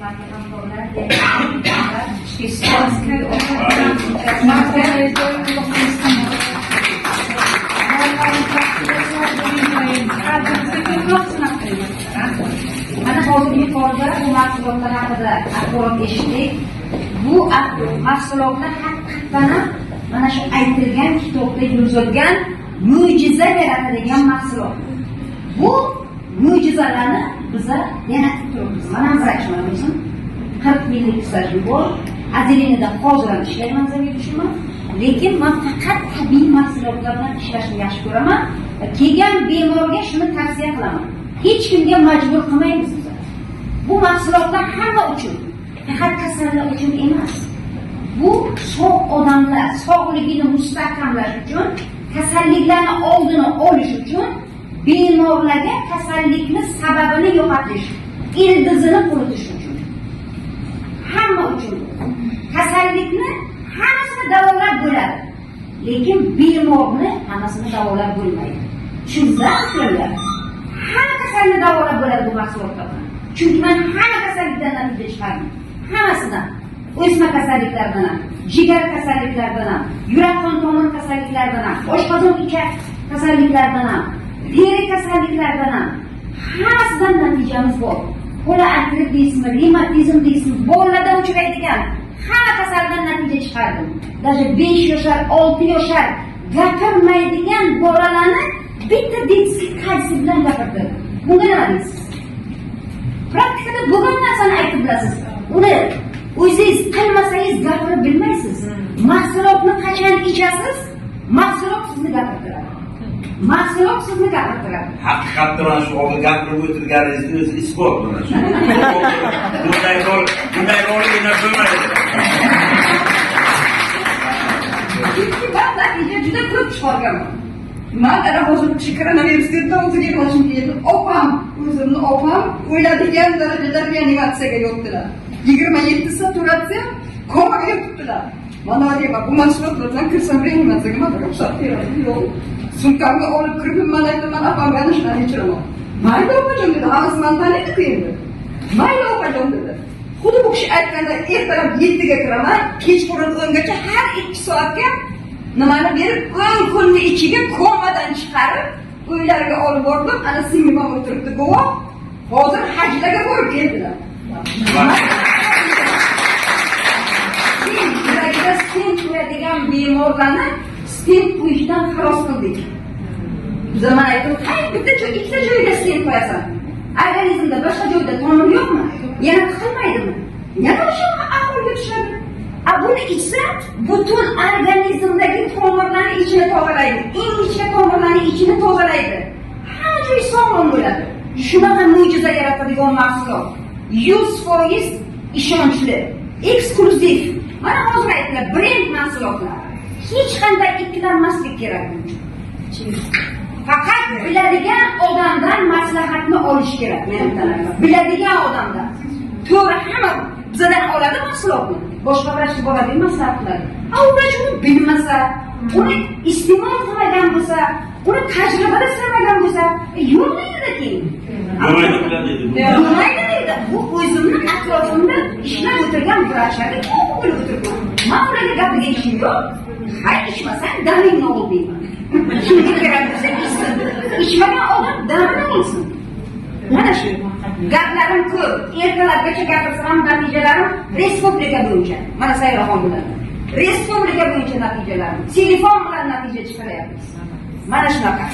hurmatli hamkorlar, mana hozir yuqorida bu mahsulotlar haqida axborot eshitdik. Bu mahsulotlar haqiqatan mana shu aytilgan kitobda yozilgan mo'jiza yaratadigan mahsulot. Bu mo'jizalarni biza yaratib turibmiz. Mana vrachman o'zim 40 yillik stajim bor. Adelinada hozir ham ishlayman, zaviy lekin men faqat tabiiy mahsulotlar bilan ishlashni yaxshi ko'raman. Kelgan bemorga shuni tavsiya qilaman. Hech kimga majbur qilmaymiz biz. Bu mahsulotlar hamma uchun, faqat kasallar uchun emas. Bu sog' odamlar sog'ligini mustahkamlash uchun, kasalliklarni oldini olish uchun, bemorlarga kasallikni sababini yo'qotish, ildizini quritish uchun. Hamma uchun. Kasallikni hammasini davolab bo'ladi. Lekin bemorni hammasini davolab bo'lmaydi. Tushunasizlar? Hamma kasallikni davolab bo'ladi bu mahsulotlar. Chunki men hamma kasallikdan natija chiqardim. Hammasidan. O'sma kasalliklaridan ham, jigar kasalliklaridan ham, yurak qon tomir kasalliklaridan ham, oshqozon ichak kasalliklaridan ham, teri kasalliklaridan ham hammasidan natijamiz bor. Qo'la artrit deysizmi, revmatizm deysizmi, bolalardan uchraydigan hamma kasallikdan natija chiqardim. Даже 5 yoshar, 6 yoshar gapirmaydigan bolalarni bitta detskiy qaysi bilan gapirdim. Bunga nima deysiz? Praktikada bo'lgan narsani aytib bilasiz. Uni o'zingiz qilmasangiz gapirib bilmaysiz. Mahsulotni qachon ichasiz? Mahsulot sizni gapirtiradi. Mahsulot sizni gapirtiradi. Haqiqatda mana shu hozir gapirib o'tirganingizni o'zi isbot mana shu. Bunday rol o'ynab bo'lmaydi. Chunki men natija juda ko'p chiqarganman. Men ana hozir koronavirusdan o'ziga boshim keldi. O'zimni opam o'yladigan darajada reanimatsiyaga yotdilar. 27 soat turatsiya komaga yotibdilar. Mana deyman, bu mahsulotlar bilan kirsam reanimatsiyaga mana ruxsat beradi. Yo'q. Sumkamga olib kirib mana aytaman, opamga ana shunday kechiraman. Mayli opajon dedi, hammasi men taniydi endi. Mayli opajon dedi. Xuddi bu kishi aytganda ertalab 7 ga kiraman, kechqurun 10 gacha har 2 soatga nimani berib, 10 kunni ichiga komadan chiqarib, uylariga olib bordim. Ana singlim ham o'tiribdi guvoh. Hozir hajlarga borib keldilar. Yuragida stent qo'yadigan bemorlarni stent qo'yishdan xalos qildik. Biz mana aytdim, bitta joy, ikkita joyga stent qo'yasan. Organizmda boshqa joyda tomir yo'qmi? Yana tiqilmaydimi? Yana o'sha ahvolga tushadi. Buni ichsa butun organizmdagi tomirlarni ichini tozalaydi. Eng ichki tomirlarni ichini tozalaydi. Hamma joy sog'lom bo'ladi. Shunaqa mo'jiza yaratadigan mahsulot. 100% ishonchli, eksklyuziv. Mana hozir aytdilar, brend mahsulotlar. Hech qanday ikkilanmaslik kerak. Faqat biladigan odamdan maslahatni olish kerak. Biladigan odamdan. To'g'ri, hamma bizdan oladi mahsulotni. Boshqa vrachga boradi, maslahat qiladi. U vrach uni bilmasa, uni iste'mol qilmagan bo'lsa, uni tajribada sinmagan bo'lsa, yo'q deydi keyin. Bilmaydi deydi. Bu o'zimni atrofimda ishlab o'tirgan vrachlarga ko'p bo'lib o'tiribman. Men ularga gapiga ishim yo'q. Hay ichmasang damingni ol deyman. Shunga kerak bo'lsa ichsin. Ichmagan odam damini olsin. Mana shu gaplarim ko'p. Ertalabgacha gapirsam ham natijalarim respublika bo'yicha. Mana Sayraxon bilan. Respublika bo'yicha natijalarim. Telefon bilan natija chiqaryapmiz. Mana shunaqa.